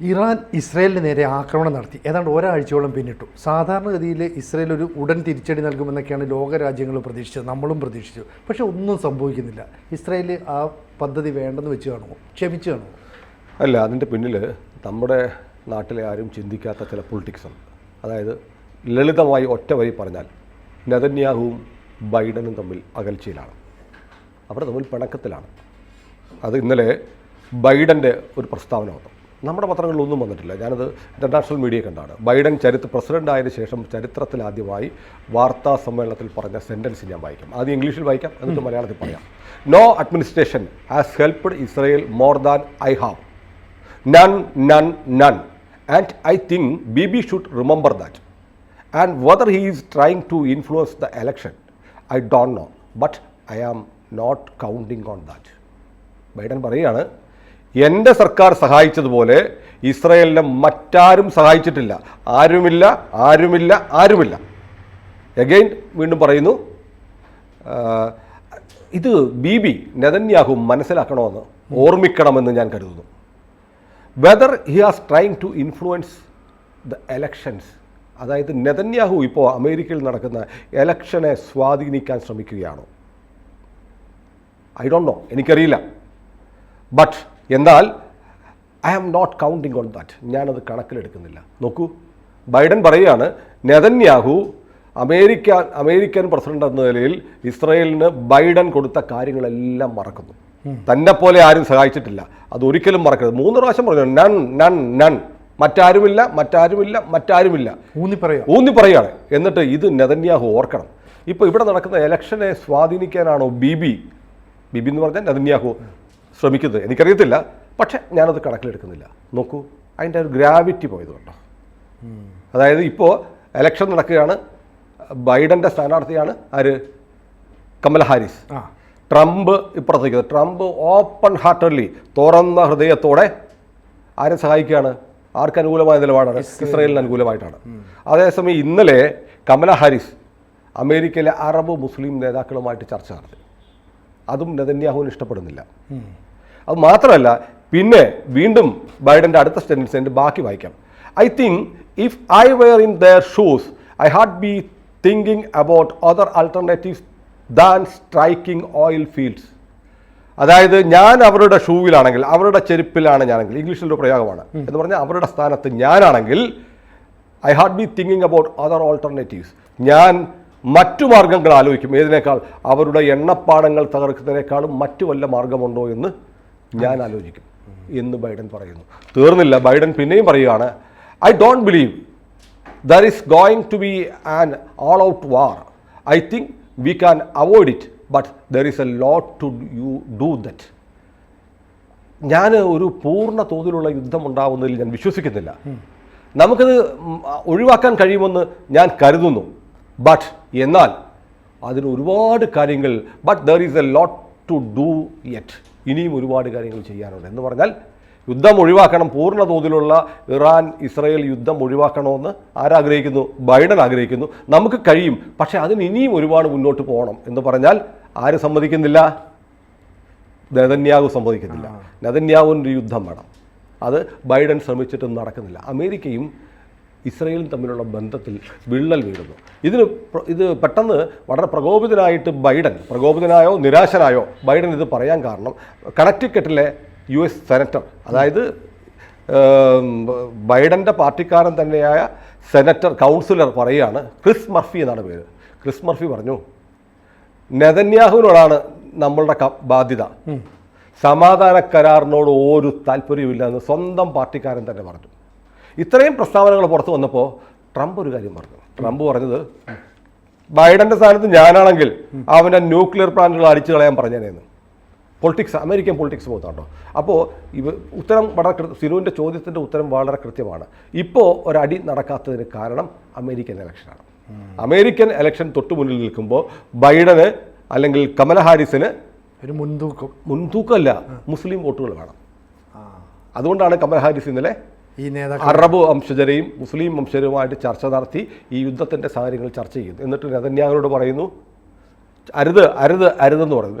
Iran ഇസ്രയേലിന് നേരെ ആക്രമണം നടത്തി ഏതാണ്ട് ഒരാഴ്ചയോളം പിന്നിട്ടു. സാധാരണഗതിയിൽ ഇസ്രയേൽ ഒരു ഉടൻ തിരിച്ചടി നൽകുമെന്നൊക്കെയാണ് ലോകരാജ്യങ്ങൾ പ്രതീക്ഷിച്ചത്, നമ്മളും പ്രതീക്ഷിച്ചു. പക്ഷേ ഒന്നും സംഭവിക്കുന്നില്ല. ഇസ്രയേൽ ആ പദ്ധതി വേണ്ടെന്ന് വെച്ച് കാണുമോ, ക്ഷമിച്ചു കാണുമോ? അല്ല, അതിൻ്റെ പിന്നിൽ നമ്മുടെ നാട്ടിലെ ആരും ചിന്തിക്കാത്ത ചില പൊളിറ്റിക്സ് ഉണ്ട്. അതായത് ലളിതമായി ഒറ്റ വരി പറഞ്ഞാൽ നെതന്യാഹുവും ബൈഡനും തമ്മിൽ അകൽച്ചയിലാണ്, അവർ തമ്മിൽ പിണക്കത്തിലാണ്. അത് ഇന്നലെ ബൈഡൻ്റെ ഒരു പ്രസ്താവന വന്നു. നമ്മുടെ പത്രങ്ങളിലൊന്നും വന്നിട്ടില്ല, ഞാനത് ഇൻ്റർനാഷണൽ മീഡിയ കണ്ടാണ്. ബൈഡൻ പ്രസിഡൻ്റ് ആയതിനു ശേഷം ചരിത്രത്തിലാദ്യമായി വാർത്താ സമ്മേളനത്തിൽ പറഞ്ഞ സെൻറ്റൻസ് ഞാൻ വായിക്കാം. ആദ്യം ഇംഗ്ലീഷിൽ വായിക്കാം, എന്നിട്ട് മലയാളത്തിൽ പറയാം. No administration has helped Israel more than I have. None none none. And I think Bibi should remember that. And whether he is trying to influence the election I don't know, but I am not counting on that. Biden പറയുകയാണ്, എൻ്റെ സർക്കാർ സഹായിച്ചതുപോലെ ഇസ്രയേലിനെ മറ്റാരും സഹായിച്ചിട്ടില്ല. ആരുമില്ല ആരുമില്ല ആരുമില്ല. Again വീണ്ടും പറയുന്നു, ഇത് ബിബി നെതന്യാഹു മനസ്സിലാക്കണമെന്ന് ഓർമ്മിക്കണമെന്ന് ഞാൻ കരുതുന്നു. Whether he has trying to influence the elections, അതായത് നെതന്യാഹു ഇപ്പോൾ അമേരിക്കയിൽ നടക്കുന്ന എലക്ഷനെ സ്വാധീനിക്കാൻ ശ്രമിക്കുകയാണോ? ഐ ഡോണ്ട് നോ, എനിക്കറിയില്ല. ബട്ട് എന്നാൽ I am not counting on that, ഞാനത് കണക്കിലെടുക്കുന്നില്ല. നോക്കൂ, ബൈഡൻ പറയുകയാണ്, നെതന്യാഹു അമേരിക്കൻ പ്രസിഡന്റ് എന്ന നിലയിൽ ഇസ്രയേലിന് ബൈഡൻ കൊടുത്ത കാര്യങ്ങളെല്ലാം മറക്കുന്നു. തന്നെ പോലെ ആരും സഹായിച്ചിട്ടില്ല, അതൊരിക്കലും മറക്കരുത്. 3 പ്രാവശ്യം പറഞ്ഞു നൺ നൺ നൺ, മറ്റാരുമില്ല മറ്റാരുമില്ല മറ്റാരുമില്ല, ഊന്നി പറയുകയാണ്. എന്നിട്ട് ഇത് നെതന്യാഹു ഓർക്കണം. ഇപ്പോൾ ഇവിടെ നടക്കുന്ന ഇലക്ഷനെ സ്വാധീനിക്കാനാണോ ബിബി എന്ന് പറഞ്ഞാൽ നെതന്യാഹു ശ്രമിക്കുന്നത്? എനിക്കറിയത്തില്ല, പക്ഷേ ഞാനത് കണക്കിലെടുക്കുന്നില്ല. നോക്കൂ, അതിൻ്റെ ഒരു ഗ്രാവിറ്റി പോയത് കണ്ടോ. അതായത് ഇപ്പോൾ ഇലക്ഷൻ നടക്കുകയാണ്, ബൈഡൻ്റെ സ്ഥാനാർത്ഥിയാണ് ആര്? കമല ഹാരിസ്. ട്രംപ് ഇപ്പുറത്തേക്ക്. ട്രംപ് ഓപ്പൺ ഹാർട്ടഡ്ലി, തുറന്ന ഹൃദയത്തോടെ ആരെ സഹായിക്കുകയാണ്? ആർക്ക് അനുകൂലമായ നിലപാടാണ്? ഇസ്രയേലിന് അനുകൂലമായിട്ടാണ്. അതേസമയം ഇന്നലെ കമല ഹാരിസ് അമേരിക്കയിലെ അറബ് മുസ്ലിം നേതാക്കളുമായിട്ട് ചർച്ച നടത്തി. അതും നെതന്യാഹുവിന് ഇഷ്ടപ്പെടുന്നില്ല. അത് മാത്രമല്ല, പിന്നെ വീണ്ടും ബൈഡൻ്റെ അടുത്ത സ്റ്റെൻസിൻ്റെ ബാക്കി വായിക്കാം. I think if I were in their shoes I had be thinking about other alternatives than striking oil fields. അതായത് ഞാൻ അവരുടെ ഷൂവിലാണെങ്കിൽ, അവരുടെ ചെരുപ്പിലാണ് ഞാനെങ്കിൽ, ഇംഗ്ലീഷിലൊരു പ്രയോഗമാണ് എന്ന് പറഞ്ഞാൽ അവരുടെ സ്ഥാനത്ത് ഞാനാണെങ്കിൽ I had be thinking about other alternatives, ഞാൻ മറ്റു മാർഗങ്ങൾ ആലോചിക്കും. ഏതിനേക്കാൾ? അവരുടെ എണ്ണപ്പാടങ്ങൾ തകർക്കുന്നതിനേക്കാളും മറ്റു വല്ല മാർഗമുണ്ടോ എന്ന് ഞാൻ ആലോചിക്കും എന്ന് ബൈഡൻ പറയുന്നു. തീർന്നില്ല, ബൈഡൻ പിന്നെയും പറയുകയാണ്, I don't believe there is going to be an all out war. I think we can avoid it, but there is a lot to do that. ഞാൻ ഒരു പൂർണ്ണ തോതിലുള്ള യുദ്ധം ഉണ്ടാവുന്നതിൽ ഞാൻ വിശ്വസിക്കുന്നില്ല. നമുക്കത് ഒഴിവാക്കാൻ കഴിയുമെന്ന് ഞാൻ കരുതുന്നു. ബട്ട് എന്നാൽ അതിന് ഒരുപാട് കാര്യങ്ങൾ, but there is a lot to do yet, ഇനിയും ഒരുപാട് കാര്യങ്ങൾ ചെയ്യാനുണ്ട് എന്ന് പറഞ്ഞാൽ യുദ്ധം ഒഴിവാക്കണം, പൂർണ്ണ തോതിലുള്ള ഇറാൻ ഇസ്രയേൽ യുദ്ധം ഒഴിവാക്കണമെന്ന് ആരാഗ്രഹിക്കുന്നു? ബൈഡൻ ആഗ്രഹിക്കുന്നു. നമുക്ക് കഴിയും, പക്ഷേ അതിന് ഇനിയും ഒരുപാട് മുന്നോട്ട് പോകണം എന്ന് പറഞ്ഞാൽ ആര് സമ്മതിക്കുന്നില്ല? നെതന്യാഹു സമ്മതിക്കുന്നില്ല. നെതന്യാഹുവിൻ്റെ യുദ്ധം വേണം. അത് ബൈഡൻ ശ്രമിച്ചിട്ടും നടക്കുന്നില്ല. അമേരിക്കയും ഇസ്രയേലും തമ്മിലുള്ള ബന്ധത്തിൽ വിള്ളൽ വീഴുന്നു. ഇത് പെട്ടെന്ന് വളരെ പ്രകോപിതനായിട്ട് ബൈഡൻ, പ്രകോപിതനായോ നിരാശനായോ ബൈഡൻ ഇത് പറയാൻ കാരണം, കണക്റ്റിക്കറ്റിലെ US സെനറ്റർ, അതായത് ബൈഡൻ്റെ പാർട്ടിക്കാരൻ തന്നെയായ സെനറ്റർ കൗൺസിലർ പറയുകയാണ്, ക്രിസ് മർഫി എന്നാണ് പേര്. ക്രിസ് മർഫി പറഞ്ഞു, നെതന്യാഹുവിനോടാണ് നമ്മളുടെ ബാധ്യത, സമാധാന കരാറിനോട് ഒരു താല്പര്യമില്ല എന്ന് സ്വന്തം പാർട്ടിക്കാരൻ തന്നെ പറഞ്ഞു. ഇത്രയും പ്രസ്താവനകൾ പുറത്തു വന്നപ്പോൾ ട്രംപ് ഒരു കാര്യം പറഞ്ഞു. ട്രംപ് പറഞ്ഞത്, ബൈഡൻ്റെ സ്ഥാനത്ത് ഞാനാണെങ്കിൽ അവൻ്റെ ന്യൂക്ലിയർ പ്ലാന്റുകൾ അടിച്ചു കളയാൻ പറഞ്ഞേനെന്ന്. പൊളിറ്റിക്സ്, അമേരിക്കൻ പൊളിറ്റിക്സ് പോകുന്നുണ്ടോ. അപ്പോൾ ഉത്തരം വളരെ, സിനുവിൻ്റെ ചോദ്യത്തിൻ്റെ ഉത്തരം വളരെ കൃത്യമാണ്. ഇപ്പോൾ ഒരടി നടക്കാത്തതിന് കാരണം അമേരിക്കൻ ഇലക്ഷനാണ്. അമേരിക്കൻ ഇലക്ഷൻ തൊട്ട് മുന്നിൽ നിൽക്കുമ്പോൾ ബൈഡന് അല്ലെങ്കിൽ കമല ഹാരിസിന് ഒരു മുൻതൂക്കമല്ല, മുസ്ലിം വോട്ടുകൾ വേണം. അതുകൊണ്ടാണ് കമല ഹാരിസ് ഇന്നലെ ഈ അറബ് വംശജരെയും മുസ്ലിം വംശജരുമായിട്ട് ചർച്ച നടത്തി ഈ യുദ്ധത്തിൻ്റെ സാഹചര്യങ്ങൾ ചർച്ച ചെയ്യുന്നു. എന്നിട്ട് നെതന്യാഹുവിനോട് പറയുന്നു, അരുത് അരുത് അരുതെന്ന് പറയുന്നു.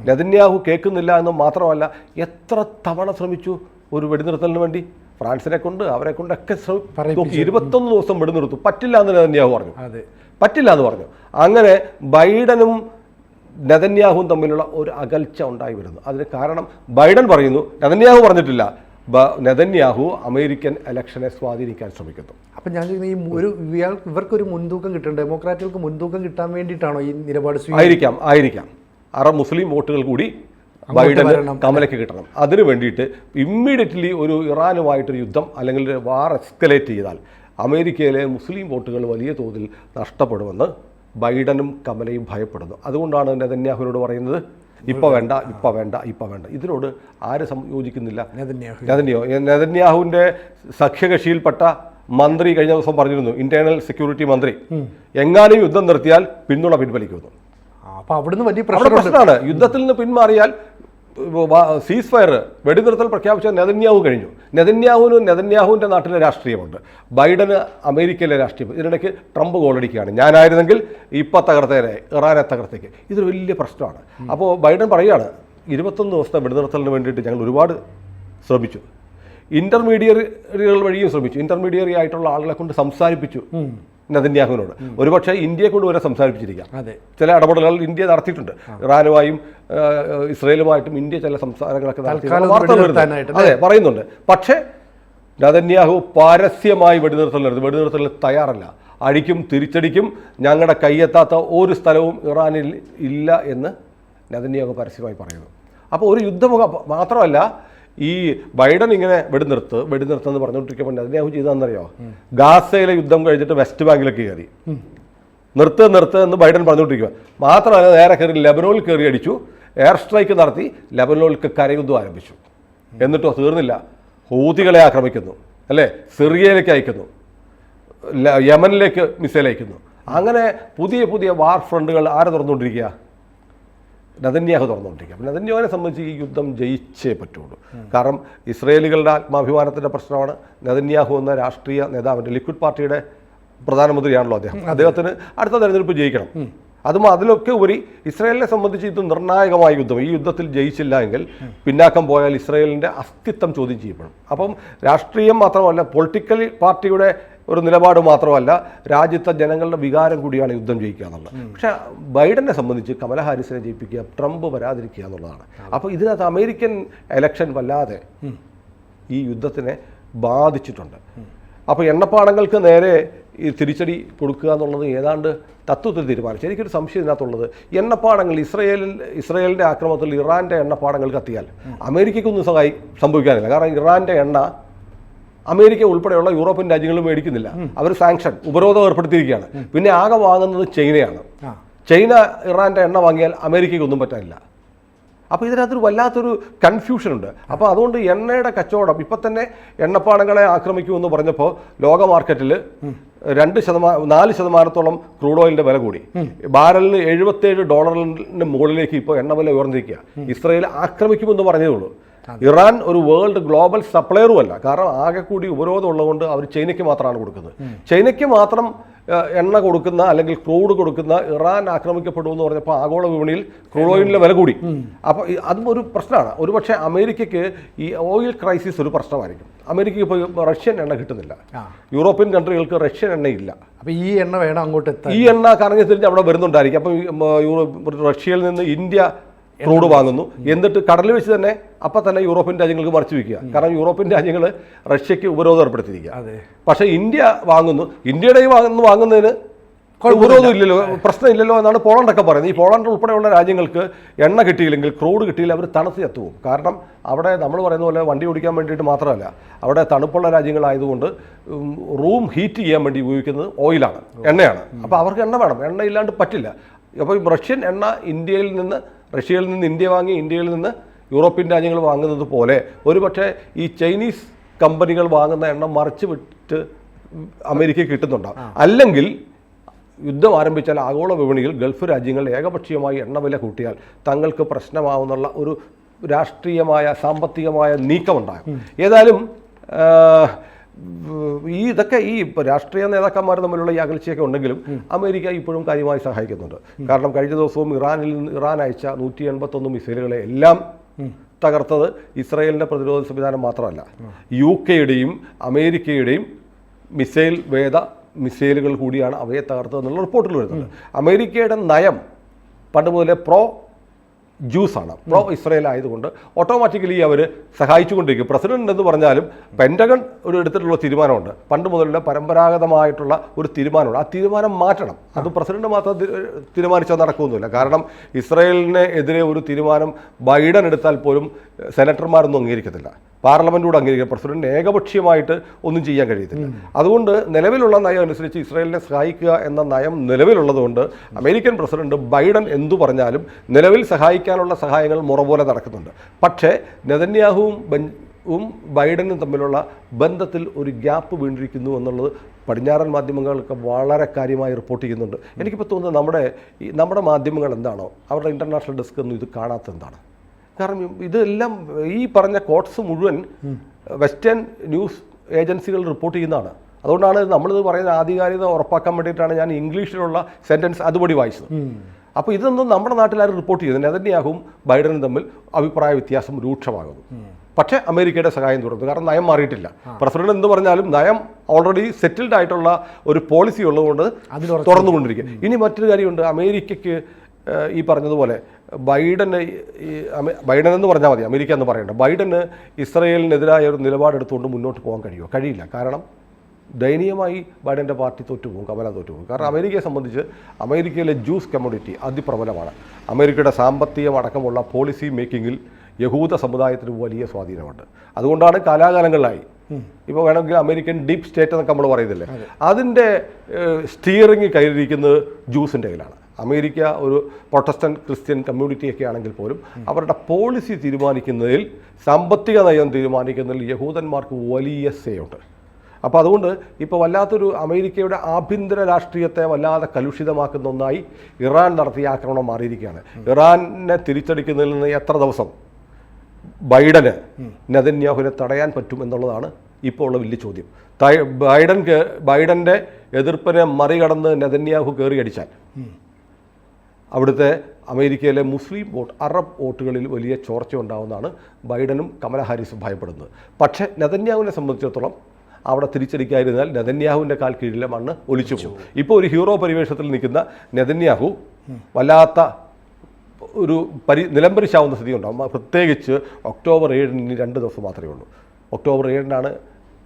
നെതന്യാഹു കേൾക്കുന്നില്ല എന്ന് മാത്രമല്ല, എത്ര തവണ ശ്രമിച്ചു ഒരു വെടിനിർത്തലിന് വേണ്ടി ഫ്രാൻസിനെ കൊണ്ട് അവരെ കൊണ്ടൊക്കെ പറയിപ്പിച്ചു. 21 ദിവസം വെടിനിർത്തും, പറ്റില്ല എന്ന് നെതന്യാഹു പറഞ്ഞു. അതെ, പറ്റില്ല എന്ന് പറഞ്ഞു. അങ്ങനെ ബൈഡനും നെതന്യാഹുവും തമ്മിലുള്ള ഒരു അകൽച്ച ഉണ്ടായി വരുന്നു. അതിന് കാരണം ബൈഡൻ പറയുന്നു, നെതന്യാഹു പറഞ്ഞിട്ടില്ല, നെതന്യാഹു അമേരിക്കൻ ഇലക്ഷനെ സ്വാധീനിക്കാൻ ശ്രമിക്കുന്നു. അപ്പം ഞാൻ ചോദിക്കുന്നത് ഈ ഇവർക്കൊരു മുൻതൂക്കം കിട്ടണം, ഡെമോക്രാറ്റുകൾക്ക് മുൻതൂക്കം കിട്ടാൻ വേണ്ടിയിട്ടാണോ ഈ നിലപാട് ആയിരിക്കാം അറബ് മുസ്ലിം വോട്ടുകൾ കൂടി ബൈഡന് കമലയ്ക്ക് കിട്ടണം. അതിനു വേണ്ടിയിട്ട് ഇമ്മീഡിയറ്റ്ലി ഒരു ഇറാനുമായിട്ടൊരു യുദ്ധം അല്ലെങ്കിൽ ഒരു വാർ എസ്കലേറ്റ് ചെയ്താൽ അമേരിക്കയിലെ മുസ്ലിം വോട്ടുകൾ വലിയ തോതിൽ നഷ്ടപ്പെടുമെന്ന് ബൈഡനും കമലയും ഭയപ്പെടുന്നു. അതുകൊണ്ടാണ് നെതന്യാഹുവിനോട് പറയുന്നത് ഇപ്പോൾ വേണ്ട, ഇപ്പോൾ വേണ്ട, ഇപ്പോൾ വേണ്ട. ഇതിനോട് ആര് യോജിക്കുന്നില്ല? നെതന്യാഹുവിൻ്റെ സഖ്യകക്ഷിയിൽപ്പെട്ട മന്ത്രി കഴിഞ്ഞ ദിവസം പറഞ്ഞിരുന്നു, ഇന്റേണൽ സെക്യൂരിറ്റി മന്ത്രി, എങ്ങാനും യുദ്ധം നിർത്തിയാൽ പിന്തുണ പിൻവലിക്കുന്നു. അപ്പോൾ അവിടുന്ന് വലിയ പ്രശ്നമാണ്. യുദ്ധത്തിൽ നിന്ന് പിന്മാറിയാൽ സീസ് ഫയർ വെടിനിർത്തൽ പ്രഖ്യാപിച്ച നെതന്യാഹു കഴിഞ്ഞു. നെതന്യാഹുവിൻ്റെ നാട്ടിലെ രാഷ്ട്രീയമുണ്ട്, ബൈഡന് അമേരിക്കയിലെ രാഷ്ട്രീയം. ഇതിനിടയ്ക്ക് ട്രംപ് ഗോളടിക്കുകയാണ്, ഞാനായിരുന്നെങ്കിൽ ഇപ്പം തകർത്തേനെ, ഇറാനെ തകർത്തേക്ക്. ഇതൊരു വലിയ പ്രശ്നമാണ്. അപ്പോൾ ബൈഡൻ പറയുകയാണ്, 21 ദിവസത്തെ വെടിനിർത്തലിന് വേണ്ടിയിട്ട് ഞങ്ങൾ ഒരുപാട് ശ്രമിച്ചു, ഇന്റർമീഡിയറികൾ വഴിയും ശ്രമിച്ചു, ഇന്റർമീഡിയറി ആയിട്ടുള്ള ആളുകളെ കൊണ്ട് സംസാരിപ്പിച്ചു നെതന്യാഹുവിനോട്. ഒരുപക്ഷെ ഇന്ത്യയെ കൊണ്ട് വരെ സംസാരിപ്പിച്ചിരിക്കാം. ചില ഇടപെടലുകൾ ഇന്ത്യ നടത്തിയിട്ടുണ്ട്, ഇറാനുമായും ഇസ്രയേലുമായിട്ടും ഇന്ത്യ ചില സംസാരങ്ങളൊക്കെ അതെ പറയുന്നുണ്ട്. പക്ഷേ നെതന്യാഹു പരസ്യമായി വെടിനിർത്തലിന് തയ്യാറല്ല. അടിക്കും തിരിച്ചടിക്കും, ഞങ്ങളുടെ കയ്യെത്താത്ത ഒരു സ്ഥലവും ഇറാനിൽ ഇല്ല എന്ന് നെതന്യാഹു പരസ്യമായി പറയുന്നു. അപ്പോൾ ഒരു യുദ്ധമുഖം മാത്രമല്ല, ഈ ബൈഡൻ ഇങ്ങനെ വെടിനിർത്തെന്ന് പറഞ്ഞുകൊണ്ടിരിക്കുമ്പോൾ നെതന്യാഹു ചെയ്തതെന്നറിയോ? ഗാസയിലെ യുദ്ധം കഴിഞ്ഞിട്ട് വെസ്റ്റ് ബാങ്കിലേക്ക് കയറി, നിർത്ത് എന്ന് ബൈഡൻ പറഞ്ഞുകൊണ്ടിരിക്കുക. മാത്രമല്ല, നേരെ കയറി ലെബനോനിൽ കയറി അടിച്ചു, എയർ സ്ട്രൈക്ക് നടത്തി, ലെബനോനിലേക്ക് കരയുദ്ധം ആരംഭിച്ചു. എന്നിട്ടോ തീർന്നില്ല, ഹൂതികളെ ആക്രമിക്കുന്നു, അല്ലേ, സിറിയയിലേക്ക് അയക്കുന്നു, യമനിലേക്ക് മിസൈൽ അയക്കുന്നു. അങ്ങനെ പുതിയ വാർ ഫ്രണ്ടുകൾ ആരെ തുറന്നുകൊണ്ടിരിക്കുക? നെതന്യാഹു തുറന്നുകൊണ്ടിരിക്കുക. അപ്പോൾ നെതന്യാഹുവിനെ സംബന്ധിച്ച് ഈ യുദ്ധം ജയിച്ചേ പറ്റുള്ളൂ. കാരണം ഇസ്രയേലികളുടെ ആത്മാഭിമാനത്തിൻ്റെ പ്രശ്നമാണ്. നെതന്യാഹു എന്ന രാഷ്ട്രീയ നേതാവിൻ്റെ, ലിക്വിഡ് പാർട്ടിയുടെ പ്രധാനമന്ത്രിയാണല്ലോ അദ്ദേഹത്തിന് അടുത്ത തെരഞ്ഞെടുപ്പ് ജയിക്കണം. അതിലൊക്കെ ഉപരി ഇസ്രയേലിനെ സംബന്ധിച്ച് ഇത് നിർണായകമായ യുദ്ധം. ഈ യുദ്ധത്തിൽ ജയിച്ചില്ല എങ്കിൽ പിന്നാക്കം പോയാൽ ഇസ്രയേലിൻ്റെ അസ്തിത്വം ചോദ്യം ചെയ്യപ്പെടും. അപ്പം രാഷ്ട്രീയം മാത്രമല്ല, പൊളിറ്റിക്കൽ പാർട്ടിയുടെ ഒരു നിലപാട് മാത്രമല്ല, രാജ്യത്തെ ജനങ്ങളുടെ വികാരം കൂടിയാണ് യുദ്ധം ജയിക്കുക എന്നുള്ളത്. പക്ഷേ ബൈഡനെ സംബന്ധിച്ച് കമല ഹാരിസിനെ ജയിപ്പിക്കുക, ട്രംപ് വരാതിരിക്കുക എന്നുള്ളതാണ്. അപ്പോൾ ഇതിനകത്ത് അമേരിക്കൻ എലക്ഷൻ വല്ലാതെ ഈ യുദ്ധത്തിനെ ബാധിച്ചിട്ടുണ്ട്. അപ്പോൾ എണ്ണപ്പാടങ്ങൾക്ക് നേരെ ഈ തിരിച്ചടി കൊടുക്കുക എന്നുള്ളത് ഏതാണ്ട് തത്വത്തിൽ തീരുമാനിച്ചു. എനിക്കൊരു സംശയം ഇതിനകത്തുള്ളത്, എണ്ണപ്പാടങ്ങൾ ഇസ്രയേലിൻ്റെ ആക്രമണത്തിൽ ഇറാൻ്റെ എണ്ണപ്പാടങ്ങൾ കത്തിയാൽ അമേരിക്കയ്ക്കൊന്നും സംഭവിക്കാനില്ല. കാരണം ഇറാൻ്റെ എണ്ണ അമേരിക്ക ഉൾപ്പെടെയുള്ള യൂറോപ്യൻ രാജ്യങ്ങളും മേടിക്കുന്നില്ല. അവർ സാങ്ഷൻ, ഉപരോധം ഏർപ്പെടുത്തിയിരിക്കുകയാണ്. പിന്നെ ആകെ വാങ്ങുന്നത് ചൈനയാണ്. ചൈന ഇറാൻ്റെ എണ്ണ വാങ്ങിയാൽ അമേരിക്കയ്ക്കൊന്നും പറ്റാനില്ല. അപ്പോൾ ഇതിനകത്തൊരു വല്ലാത്തൊരു കൺഫ്യൂഷനുണ്ട്. അപ്പോൾ അതുകൊണ്ട് എണ്ണയുടെ കച്ചവടം ഇപ്പം തന്നെ എണ്ണപ്പാടങ്ങളെ ആക്രമിക്കുമെന്ന് പറഞ്ഞപ്പോൾ ലോക മാർക്കറ്റിൽ 4% ക്രൂഡ് ഓയിലിൻ്റെ വില കൂടി. ബാരലിന് $77 മുകളിലേക്ക് ഇപ്പോൾ എണ്ണ വില ഉയർന്നിരിക്കുക. ഇസ്രയേൽ ആക്രമിക്കുമെന്ന് പറഞ്ഞതേ ഉള്ളൂ. ഇറാൻ ഒരു വേൾഡ് ഗ്ലോബൽ സപ്ലയറും അല്ല. കാരണം ആകെ കൂടി ഉപരോധം ഉള്ളതുകൊണ്ട് അവർ ചൈനയ്ക്ക് മാത്രമാണ് കൊടുക്കുന്നത്. ചൈനയ്ക്ക് മാത്രം എണ്ണ കൊടുക്കുന്ന അല്ലെങ്കിൽ ക്രൂഡ് കൊടുക്കുന്ന ഇറാൻ ആക്രമിക്കപ്പെടുമെന്ന് പറഞ്ഞപ്പോൾ ആഗോള വിപണിയിൽ ക്രൂഡ് ഓയിലിൻ്റെ വില കൂടി. അപ്പോൾ അതും ഒരു പ്രശ്നമാണ്. ഒരുപക്ഷെ അമേരിക്കയ്ക്ക് ഈ ഓയിൽ ക്രൈസിസ് ഒരു പ്രശ്നമായിരിക്കും. അമേരിക്കയ്ക്ക് ഇപ്പോൾ റഷ്യൻ എണ്ണ കിട്ടുന്നില്ല, യൂറോപ്യൻ കൺട്രികൾക്ക് റഷ്യൻ എണ്ണയില്ല. അപ്പോൾ ഈ എണ്ണ വേണം അങ്ങോട്ട് എത്താൻ. ഈ എണ്ണ കറങ്ങി തിരിഞ്ഞ് അവിടെ വരുന്നുണ്ടായിരിക്കും. അപ്പോൾ റഷ്യയിൽ നിന്ന് ഇന്ത്യ ക്രൂഡ് വാങ്ങുന്നു, എന്നിട്ട് കടലിൽ വെച്ച് തന്നെ അപ്പം തന്നെ യൂറോപ്യൻ രാജ്യങ്ങൾക്ക് മറിച്ച് വയ്ക്കുക. കാരണം യൂറോപ്യൻ രാജ്യങ്ങൾ റഷ്യക്ക് ഉപരോധം ഏർപ്പെടുത്തിയിരിക്കുക. പക്ഷേ ഇന്ത്യ വാങ്ങുന്നു. ഇന്ത്യയുടെ വാങ്ങുന്നതിന് ഉപരോധം ഇല്ലല്ലോ, പ്രശ്നമില്ലല്ലോ എന്നാണ് പോളണ്ടൊക്കെ പറയുന്നത്. ഈ പോളണ്ട് ഉൾപ്പെടെയുള്ള രാജ്യങ്ങൾക്ക് എണ്ണ കിട്ടിയില്ലെങ്കിൽ, ക്രൂഡ് കിട്ടിയില്ല, അവർ തണുത്ത് ചത്തുപോകും. കാരണം അവിടെ നമ്മൾ പറയുന്ന പോലെ വണ്ടി ഓടിക്കാൻ വേണ്ടിയിട്ട് മാത്രമല്ല, അവിടെ തണുപ്പുള്ള രാജ്യങ്ങളായതുകൊണ്ട് റൂം ഹീറ്റ് ചെയ്യാൻ വേണ്ടി ഉപയോഗിക്കുന്നത് ഓയിലാണ്, എണ്ണയാണ്. അപ്പോൾ അവർക്ക് എണ്ണ വേണം, എണ്ണ ഇല്ലാണ്ട് പറ്റില്ല. അപ്പോൾ റഷ്യൻ എണ്ണ റഷ്യയിൽ നിന്ന് ഇന്ത്യ വാങ്ങി, ഇന്ത്യയിൽ നിന്ന് യൂറോപ്യൻ രാജ്യങ്ങൾ വാങ്ങുന്നത് പോലെ ഒരുപക്ഷെ ഈ ചൈനീസ് കമ്പനികൾ വാങ്ങുന്ന എണ്ണ മറിച്ച് വിട്ട് അമേരിക്കയ്ക്ക് കിട്ടുന്നുണ്ടാവും. അല്ലെങ്കിൽ യുദ്ധം ആരംഭിച്ചാൽ ആഗോള വിപണിയിൽ ഗൾഫ് രാജ്യങ്ങൾ ഏകപക്ഷീയമായി എണ്ണ വില കൂട്ടിയാൽ തങ്ങൾക്ക് പ്രശ്നമാവുന്നുള്ള ഒരു രാഷ്ട്രീയമായ സാമ്പത്തികമായ നീക്കമുണ്ടാകും. ഏതായാലും ഇതൊക്കെ ഈ രാഷ്ട്രീയ നേതാക്കന്മാർ തമ്മിലുള്ള ഈ അകൽച്ചയൊക്കെ ഉണ്ടെങ്കിലും അമേരിക്ക ഇപ്പോഴും കാര്യമായി സഹായിക്കുന്നുണ്ട്. കാരണം കഴിഞ്ഞ ദിവസവും ഇറാൻ അയച്ച 181 മിസൈലുകളെ എല്ലാം തകർത്തത് ഇസ്രായേലിൻ്റെ പ്രതിരോധ സംവിധാനം മാത്രമല്ല, UK-യുടെയും അമേരിക്കയുടെയും മിസൈലുകൾ കൂടിയാണ് അവയെ തകർത്തതെന്നുള്ള റിപ്പോർട്ടുകൾ വരുന്നുണ്ട്. അമേരിക്കയുടെ നയം പണ്ട് മുതലേ ജ്യൂസാണ്, പ്രോ ഇസ്രായേൽ ആയതുകൊണ്ട് ഓട്ടോമാറ്റിക്കലി അവർ സഹായിച്ചുകൊണ്ടിരിക്കും. പ്രസിഡന്റ് എന്ന് പറഞ്ഞാലും പെൻറ്റഗൺ ഒരു എടുത്തിട്ടുള്ള തീരുമാനമുണ്ട്, പണ്ട് മുതലുള്ള പരമ്പരാഗതമായിട്ടുള്ള ഒരു തീരുമാനമുണ്ട്. ആ തീരുമാനം മാറ്റണം. അത് പ്രസിഡന്റ് മാത്രം തീരുമാനിച്ചാൽ നടക്കുമൊന്നുമില്ല. കാരണം ഇസ്രായേലിന് എതിരെ ഒരു തീരുമാനം ബൈഡൻ എടുത്താൽ പോലും സെനറ്റർമാരൊന്നും അംഗീകരിക്കത്തില്ല, പാർലമെൻറ്റോട് അംഗീകരിക്കുക. പ്രസിഡന്റിന് ഏകപക്ഷീയമായിട്ട് ഒന്നും ചെയ്യാൻ കഴിയത്തില്ല. അതുകൊണ്ട് നിലവിലുള്ള നയം അനുസരിച്ച് ഇസ്രായേലിനെ സഹായിക്കുക എന്ന നയം നിലവിലുള്ളതുകൊണ്ട് അമേരിക്കൻ പ്രസിഡന്റ് ബൈഡൻ എന്തു പറഞ്ഞാലും നിലവിൽ സഹായിക്കാനുള്ള സഹായങ്ങൾ മുറ പോലെ നടക്കുന്നുണ്ട്. പക്ഷേ നെതന്യാഹുവും ബൈഡനും തമ്മിലുള്ള ബന്ധത്തിൽ ഒരു ഗ്യാപ്പ് വീണ്ടിരിക്കുന്നു എന്നുള്ളത് പടിഞ്ഞാറൻ മാധ്യമങ്ങളൊക്കെ വളരെ കാര്യമായി റിപ്പോർട്ട് ചെയ്യുന്നുണ്ട്. എനിക്കിപ്പോൾ തോന്നുന്നത് നമ്മുടെ മാധ്യമങ്ങൾ എന്താണോ അവരുടെ ഇൻ്റർനാഷണൽ ഡെസ്ക് ഒന്നും ഇത് കാണാത്ത എന്താണ്? കാരണം ഇതെല്ലാം ഈ പറഞ്ഞ കോട്ട്സ് മുഴുവൻ വെസ്റ്റേൺ ന്യൂസ് ഏജൻസികൾ റിപ്പോർട്ട് ചെയ്യുന്നതാണ്. അതുകൊണ്ടാണ് നമ്മളിത് പറയുന്ന ആധികാരികത ഉറപ്പാക്കാൻ വേണ്ടിയിട്ടാണ് ഞാൻ ഇംഗ്ലീഷിലുള്ള സെൻറ്റൻസ് അതുപടി വായിച്ചത്. അപ്പോൾ ഇതൊന്നും നമ്മുടെ നാട്ടിലാരും റിപ്പോർട്ട് ചെയ്യുന്നത്. നെതന്യാഹുവും ബൈഡനും തമ്മിൽ അഭിപ്രായ വ്യത്യാസം രൂക്ഷമാകുന്നു. പക്ഷേ അമേരിക്കയുടെ സഹായം തുടർന്നു. കാരണം നയം മാറിയിട്ടില്ല. പ്രസിഡന്റ് എന്ന് പറഞ്ഞാലും നയം ഓൾറെഡി സെറ്റിൽഡ് ആയിട്ടുള്ള ഒരു പോളിസി ഉള്ളതുകൊണ്ട് തുറന്നുകൊണ്ടിരിക്കുക. ഇനി മറ്റൊരു കാര്യമുണ്ട്. അമേരിക്കയ്ക്ക് ഈ പറഞ്ഞതുപോലെ ബൈഡൻ എന്ന് പറഞ്ഞാൽ മതി, അമേരിക്ക എന്ന് പറയണ്ട, ബൈഡന് ഇസ്രായേലിനെതിരായ ഒരു നിലപാടെടുത്തുകൊണ്ട് മുന്നോട്ട് പോകാൻ കഴിയില്ല. കാരണം ദയനീയമായി ബൈഡൻ്റെ പാർട്ടി തോറ്റുപോകും, കമല തോറ്റുപോകും. കാരണം അമേരിക്കയെ സംബന്ധിച്ച് അമേരിക്കയിലെ ജ്യൂസ് കമ്മ്യൂണിറ്റി അതിപ്രബലമാണ്. അമേരിക്കയുടെ സാമ്പത്തികം അടക്കമുള്ള പോളിസി മേക്കിങ്ങിൽ യഹൂദ സമുദായത്തിന് വലിയ സ്വാധീനമുണ്ട്. അതുകൊണ്ടാണ് കാലാകാലങ്ങളിലായി ഇപ്പോൾ വേണമെങ്കിൽ അമേരിക്കൻ ഡീപ് സ്റ്റേറ്റ് എന്നൊക്കെ നമ്മൾ പറയുന്നില്ലേ, അതിൻ്റെ സ്റ്റിയറിംഗ് കയ്യിലിരിക്കുന്നത് ജ്യൂസിൻ്റെ കയ്യിലാണ്. അമേരിക്ക ഒരു പ്രൊട്ടസ്റ്റന്റ് ക്രിസ്ത്യൻ കമ്മ്യൂണിറ്റിയൊക്കെ ആണെങ്കിൽ പോലും അവരുടെ പോളിസി തീരുമാനിക്കുന്നതിൽ, സാമ്പത്തിക നയം തീരുമാനിക്കുന്നതിൽ യഹൂദന്മാർക്ക് വലിയ സേയുണ്ട്. അപ്പോൾ അതുകൊണ്ട് ഇപ്പോൾ വല്ലാത്തൊരു അമേരിക്കയുടെ ആഭ്യന്തര രാഷ്ട്രീയത്തെ വല്ലാതെ കലുഷിതമാക്കുന്ന ഒന്നായി ഇറാൻ നടത്തിയ ആക്രമണം മാറിയിരിക്കുകയാണ്. ഇറാനെ തിരിച്ചടിക്കുന്നതിൽ നിന്ന് എത്ര ദിവസം ബൈഡന് നെതന്യാഹുവിനെ തടയാൻ പറ്റും എന്നുള്ളതാണ് ഇപ്പോൾ ഉള്ള വലിയ ചോദ്യം. ബൈഡൻ്റെ എതിർപ്പിനെ മറികടന്ന് നെതന്യാഹു കയറി അടിച്ചാൽ അവിടുത്തെ അമേരിക്കയിലെ മുസ്ലിം വോട്ട്, അറബ് വോട്ടുകളിൽ വലിയ ചോർച്ച ഉണ്ടാകുമെന്നാണ് ബൈഡനും കമല ഹാരിസും ഭയപ്പെടുന്നത്. പക്ഷേ നെതന്യാഹുവിനെ സംബന്ധിച്ചിടത്തോളം അവിടെ തിരിച്ചടിക്കാതിരുന്നാൽ നെതന്യാഹുവിൻ്റെ കാൽ കീഴിലെ മണ്ണ് ഒലിച്ചു പോകും. ഇപ്പോൾ ഒരു ഹീറോ പരിവേഷത്തിൽ നിൽക്കുന്ന നെതന്യാഹു വല്ലാത്ത ഒരു നിലംപരിശാവുന്ന സ്ഥിതി ഉണ്ടാകും. പ്രത്യേകിച്ച് ഒക്ടോബർ 7 2 ദിവസം മാത്രമേ ഉള്ളൂ. ഒക്ടോബർ 7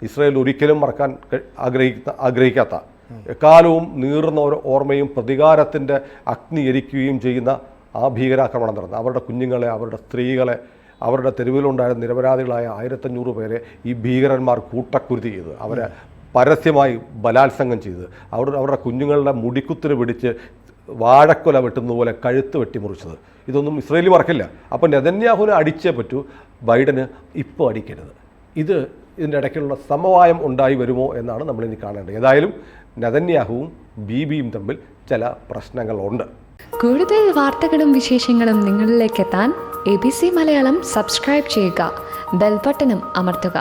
ഇസ്രായേൽ ഒരിക്കലും മറക്കാൻ ആഗ്രഹിക്കാത്ത, എക്കാലവും നീറുന്ന ഒരു ഓർമ്മയും പ്രതികാരത്തിൻ്റെ അഗ്നി എരിക്കുകയും ചെയ്യുന്ന ആ ഭീകരാക്രമണം നടന്നു. അവരുടെ കുഞ്ഞുങ്ങളെ, അവരുടെ സ്ത്രീകളെ, അവരുടെ തെരുവിലുണ്ടായിരുന്ന നിരപരാധികളായ 1500 പേരെ ഈ ഭീകരന്മാർ കൂട്ടക്കുരുതി ചെയ്ത്, അവരെ പരസ്യമായി ബലാത്സംഗം ചെയ്ത്, അവരുടെ കുഞ്ഞുങ്ങളുടെ മുടിക്കുത്തിന് പിടിച്ച് വാഴക്കൊല വെട്ടുന്ന പോലെ കഴുത്ത് വെട്ടിമുറിച്ചത്, ഇതൊന്നും ഇസ്രായേലി മറക്കില്ല. അപ്പോൾ നെതന്യാഹുവിനെ അടിച്ചേ പറ്റൂ, ബൈഡന് ഇപ്പോൾ അടിക്കരുത്. ഇതിൻ്റെ ഇടയ്ക്കുള്ള സമവായം ഉണ്ടായി വരുമോ എന്നാണ് നമ്മളിനി കാണേണ്ടത്. ഏതായാലും നെതന്യാഹുവും ബീബിയും തമ്മിൽ ചില പ്രശ്നങ്ങളുണ്ട്. കൂടുതൽ വാർത്തകളും വിശേഷങ്ങളും നിങ്ങളിലേക്ക് എത്താൻ ABC മലയാളം സബ്സ്ക്രൈബ് ചെയ്യുക, ബെൽ ബട്ടണും അമർത്തുക.